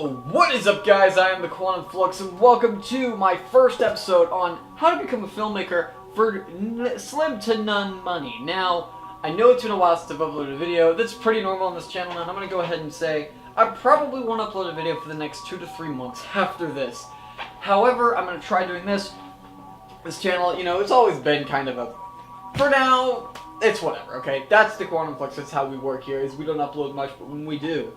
Yo, what is up guys? I am the Quantum Flux and welcome to my first episode on how to become a filmmaker for slim to none money. Now, I know it's been a while since I've uploaded a video. That's pretty normal on this channel, and I'm going to go ahead and say I probably won't upload a video for the next 2 to 3 months after this. However, I'm going to try doing this. This channel, you know, it's always been kind of a... For now, it's whatever, okay? That's the Quantum Flux. That's how we work here, is we don't upload much, but when we do,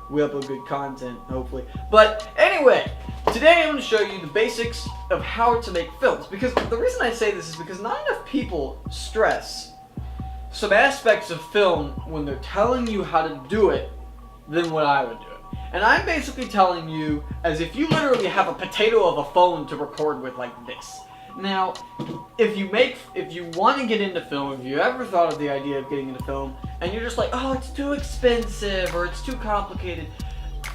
we upload good content, hopefully. But anyway, today I'm going to show you the basics of how to make films. Because the reason I say this is because not enough people stress some aspects of film when they're telling you how to do it than what I would do it. And I'm basically telling you as if you literally have a potato of a phone to record with like this. Now, if you want to get into film, if you ever thought of the idea of getting into film, and you're just like, oh, it's too expensive, or it's too complicated,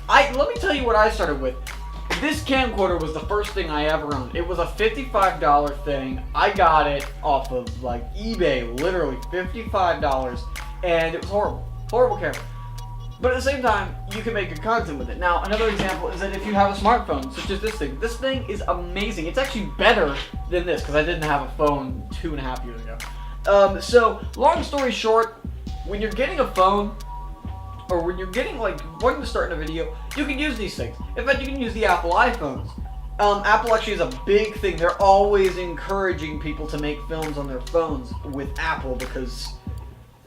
let me tell you what I started with. This camcorder was the first thing I ever owned. It was a $55 thing. I got it off of, like, eBay, literally $55, and it was horrible. Horrible camera. But at the same time, you can make good content with it. Now, another example is that if you have a smartphone, such as this thing is amazing. It's actually better than this, because I didn't have a phone 2.5 years ago. So, long story short, when you're getting a phone, or when you're getting, like, wanting to start in a video, you can use these things. In fact, you can use the Apple iPhones. Apple actually is a big thing. They're always encouraging people to make films on their phones with Apple, because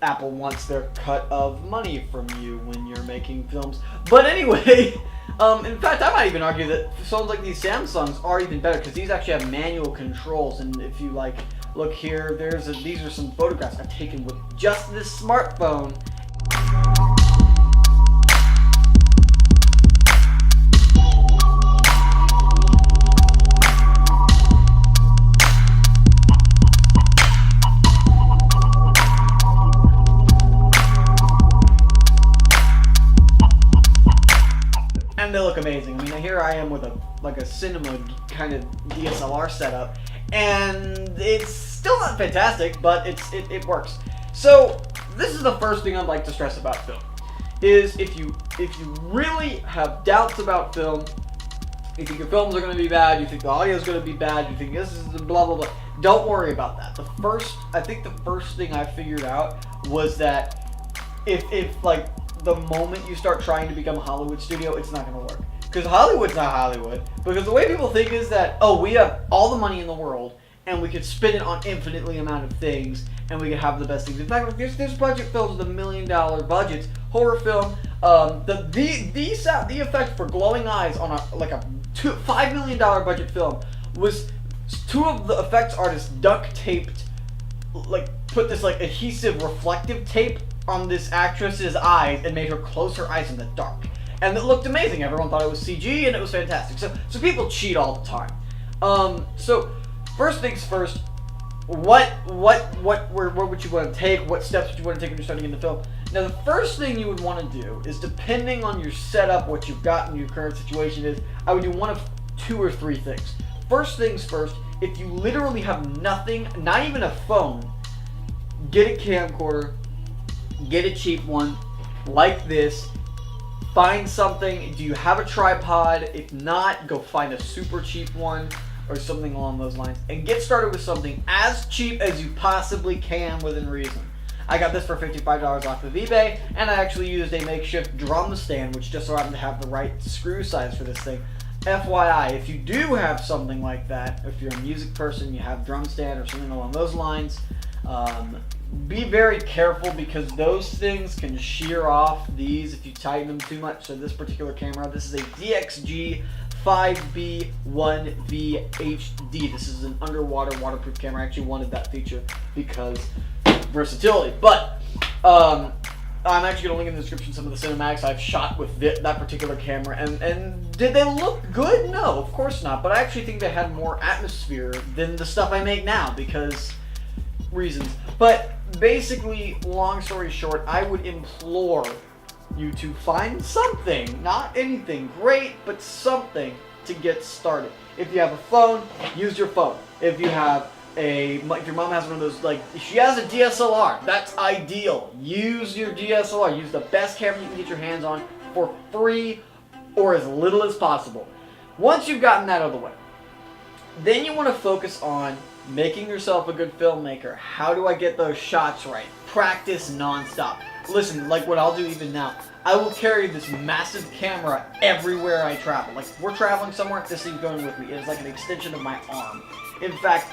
Apple wants their cut of money from you when you're making films. But anyway, in fact, I might even argue that phones like these Samsungs are even better because these actually have manual controls. And if you like, look here, these are some photographs I've taken with just this smartphone. And they look amazing. I mean, here I am with a cinema kind of DSLR setup, and it's still not fantastic, but it works. So this is the first thing I'd like to stress about film, is if you really have doubts about film, you think your films are going to be bad, you think the audio is going to be bad, you think this is blah blah blah, don't worry about that. I think the first thing I figured out was that if like the moment you start trying to become a Hollywood studio, it's not going to work. Because Hollywood's not Hollywood. Because the way people think is that, oh, we have all the money in the world, and we could spend it on infinitely amount of things, and we could have the best things. In fact, there's budget films with $1 million budgets. Horror film, the effect for glowing eyes on a $5 million budget film was 2 of the effects artists duct taped, put this adhesive reflective tape on this actress's eyes and made her close her eyes in the dark, and it looked amazing. Everyone thought it was CG, and it was fantastic. So people cheat all the time. So first things first, what would you want to take? What steps would you want to take when you're starting in the film? Now, the first thing you would want to do is, depending on your setup, what you've got in your current situation, is I would do one of 2 or 3 things. First things first, if you literally have nothing, not even a phone, get a camcorder. Get a cheap one, like this. Find something. Do you have a tripod? If not, go find a super cheap one or something along those lines. And get started with something as cheap as you possibly can within reason. I got this for $55 off of eBay, and I actually used a makeshift drum stand, which just so happened to have the right screw size for this thing. FYI, if you do have something like that, if you're a music person, you have drum stand or something along those lines, be very careful, because those things can shear off these if you tighten them too much. So this particular camera, this is a DXG 5B1V HD. This is an underwater waterproof camera. I actually wanted that feature because versatility. But I'm actually going to link in the description some of the cinematics I've shot with that particular camera. And did they look good? No, of course not. But I actually think they had more atmosphere than the stuff I make now, because reasons. But basically, long story short, I would implore you to find something, not anything great, but something to get started. If you have a phone, use your phone. If you have if your mom has one of those, if she has a DSLR, that's ideal. Use your DSLR. Use the best camera you can get your hands on for free or as little as possible. Once you've gotten that out of the way, then you want to focus on making yourself a good filmmaker. How do I get those shots right? Practice nonstop. Listen, like what I'll do even now, I will carry this massive camera everywhere I travel. Like, if we're traveling somewhere, this thing's going with me. It is like an extension of my arm. In fact,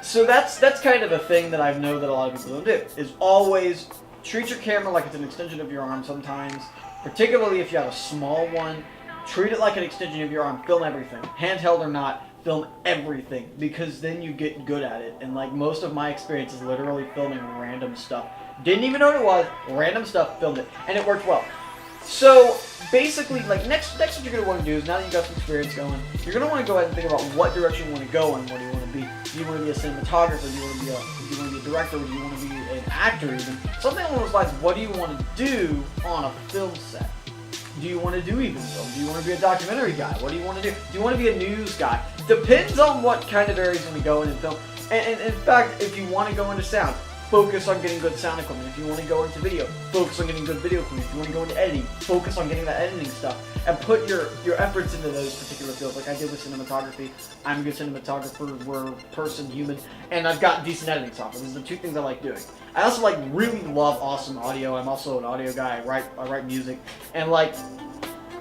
so that's kind of a thing that I know that a lot of people don't do, is always treat your camera like it's an extension of your arm sometimes, particularly if you have a small one. Treat it like an extension of your arm. Film everything. Handheld or not, film everything, because then you get good at it. And like most of my experience is literally filming random stuff. Didn't even know what it was, random stuff, filmed it, and it worked well. So basically, like next what you're gonna want to do is, now that you got some experience going, you're gonna want to go ahead and think about what direction you want to go and what do you want to be. Do you want to be a cinematographer? Do you want to be a director? Do you want to be an actor even? Something along those lines. What do you want to do on a film set? Do you want to do even film? Do you want to be a documentary guy? What do you want to do? Do you want to be a news guy? Depends on what kind of areas you want to go in film. And in fact, if you want to go into sound, focus on getting good sound equipment. If you want to go into video, focus on getting good video equipment. If you want to go into editing, focus on getting that editing stuff. And put your efforts into those particular fields, like I did with cinematography. I'm a good cinematographer, we're person, human, and I've got decent editing software. These are the two things I like doing. I also like really love awesome audio. I'm also an audio guy. I write music, and like,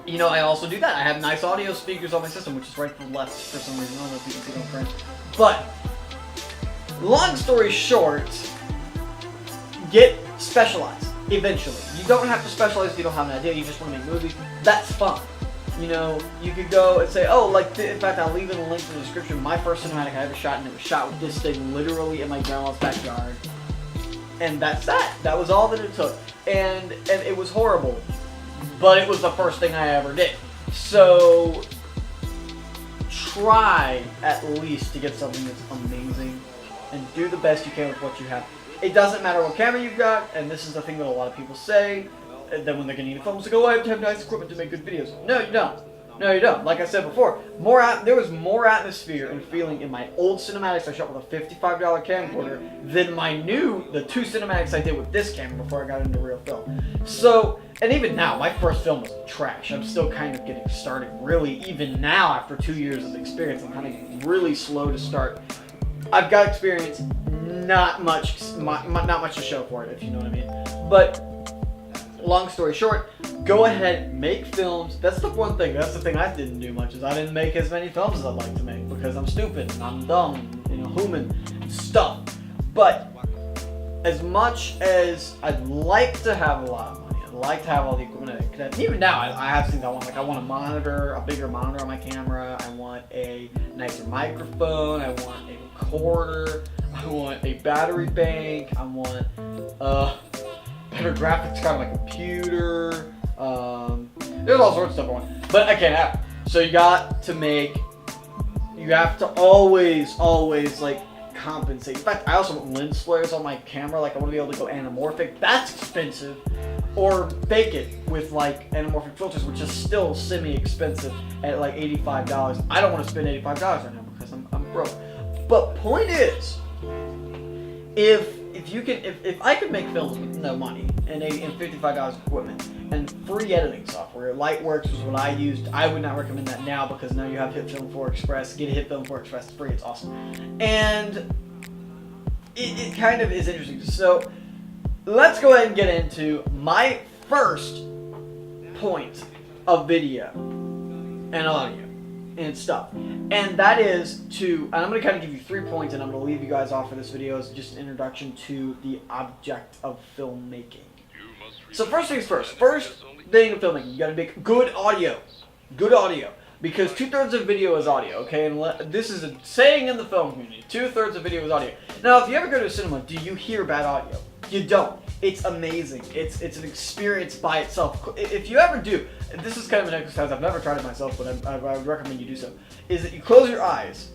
you know, I also do that. I have nice audio speakers on my system, which is right to the left for some reason. I don't know if you can see it on print. But long story short, get specialized eventually. You don't have to specialize if you don't have an idea. You just want to make movies. That's fun. You know, you could go and say, oh, like, in fact, I'll leave in a link in the description. My first cinematic I ever shot, and it was shot with this thing literally in my grandma's backyard. And that's that. That was all that it took. And it was horrible. But it was the first thing I ever did. So try at least to get something that's amazing and do the best you can with what you have. It doesn't matter what camera you've got, and this is the thing that a lot of people say, that when they're getting into films, they go, oh, I have to have nice equipment to make good videos. No, you don't. No, you don't. Like I said before, there was more atmosphere and feeling in my old cinematics I shot with a $55 camcorder than the two cinematics I did with this camera before I got into real film. So, and even now, my first film was trash. I'm still kind of getting started, really. Even now, after 2 years of experience, I'm kind of really slow to start. I've got experience, not much to show for it, if you know what I mean. But long story short, go ahead, make films. That's the one thing. That's the thing I didn't do much, is I didn't make as many films as I'd like to make because I'm stupid and I'm dumb, and, you know, human stuff. But as much as I'd like to have a lot of money, I'd like to have all the equipment I could have. Even now, I have things I want. Like, I want a monitor, a bigger monitor on my camera. I want a nicer microphone. I want a recorder. I want a battery bank. I want better graphics card on my computer. There's all sorts of stuff I want, but I can't have it. So you have to always like compensate. In fact, I also want lens flares on my camera. Like, I want to be able to go anamorphic. That's expensive. Or fake it with like anamorphic filters, which is still semi-expensive at like $85. I don't want to spend $85 right now because I'm broke. But point is, if I could make films with no money and $55 equipment and free editing software, Lightworks was what I used. I would not recommend that now because now you have HitFilm 4 Express. Get a HitFilm 4 Express, it's free, it's awesome. And it kind of is interesting. So let's go ahead and get into my first point of video and audio and stuff. And that is and I'm going to kind of give you 3 points, and I'm going to leave you guys off for this video as just an introduction to the object of filmmaking. So first things first. First thing of filmmaking, you got to make good audio. Good audio. Because 2/3 of video is audio, okay? And this is a saying in the film community. 2/3 of video is audio. Now, if you ever go to a cinema, do you hear bad audio? You don't. It's amazing. It's an experience by itself. If you ever do, this is kind of an exercise, I've never tried it myself, but I would recommend you do so, is that you close your eyes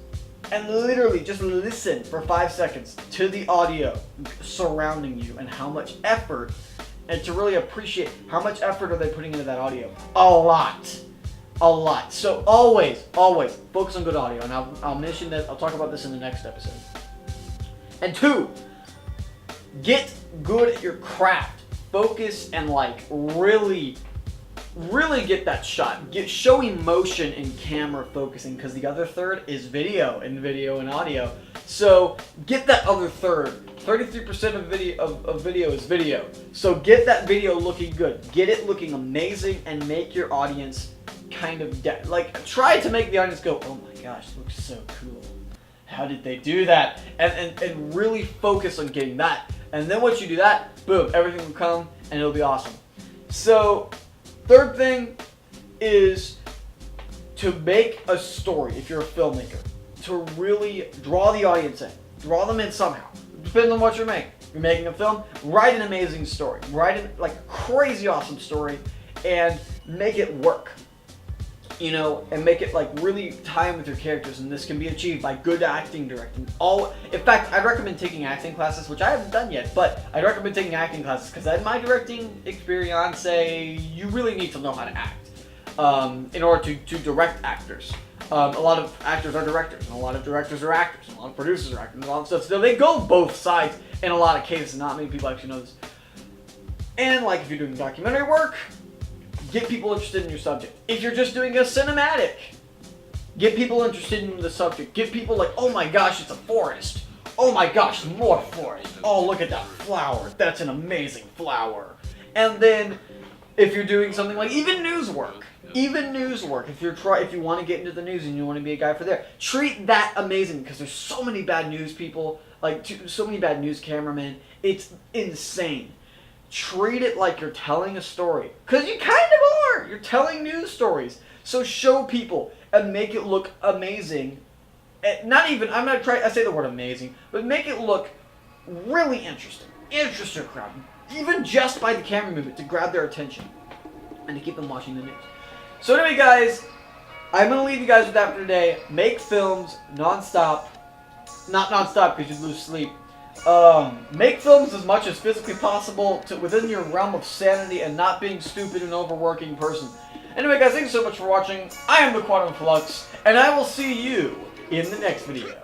and literally just listen for 5 seconds to the audio surrounding you and how much effort, and to really appreciate how much effort are they putting into that audio. A lot. A lot. So always focus on good audio, and I'll mention that. I'll talk about this in the next episode. And 2, get good at your craft. Focus and like really really get that shot. Show emotion in camera focusing, because the other third is video and audio. So get that other third. 33% of video is video. So get that video looking good. Get it looking amazing, and make your audience kind of try to make the audience go, oh my gosh, it looks so cool. How did they do that? And really focus on getting that. And then once you do that, boom, everything will come and it'll be awesome. So third thing is to make a story, if you're a filmmaker, to really draw the audience in. Draw them in somehow. Depending on what you're making. If you're making a film, write an amazing story. Write it like a crazy awesome story and make it work. You know, and make it like really tie in with your characters, and this can be achieved by good acting, directing. In fact, I'd recommend taking acting classes, which I haven't done yet, but I'd recommend taking acting classes because in my directing experience, you really need to know how to act in order to direct actors. A lot of actors are directors, and a lot of directors are actors, and a lot of producers are actors, and a lot of stuff. So they go both sides in a lot of cases. Not many people actually know this. And like if you're doing documentary work, get people interested in your subject. If you're just doing a cinematic, get people interested in the subject. Get people like, oh my gosh, it's a forest. Oh my gosh, more forest. Oh, look at that flower. That's an amazing flower. And then if you're doing something like even news work, if you want to get into the news and you want to be a guy for there, treat that amazing, because there's so many bad news people, so many bad news cameramen. It's insane. Treat it like you're telling a story, because you kind of are. You're telling news stories. So show people and make it look amazing. I'm not trying. I say the word amazing, but make it look really interesting. Interest your crowd, even just by the camera movement, to grab their attention and to keep them watching the news. So anyway, guys, I'm gonna leave you guys with that for today. Make films non-stop. Not non-stop because you lose sleep. Make films as much as physically possible within your realm of sanity and not being stupid and overworking person. Anyway, guys, thanks so much for watching. I am the Quantum Flux, and I will see you in the next video.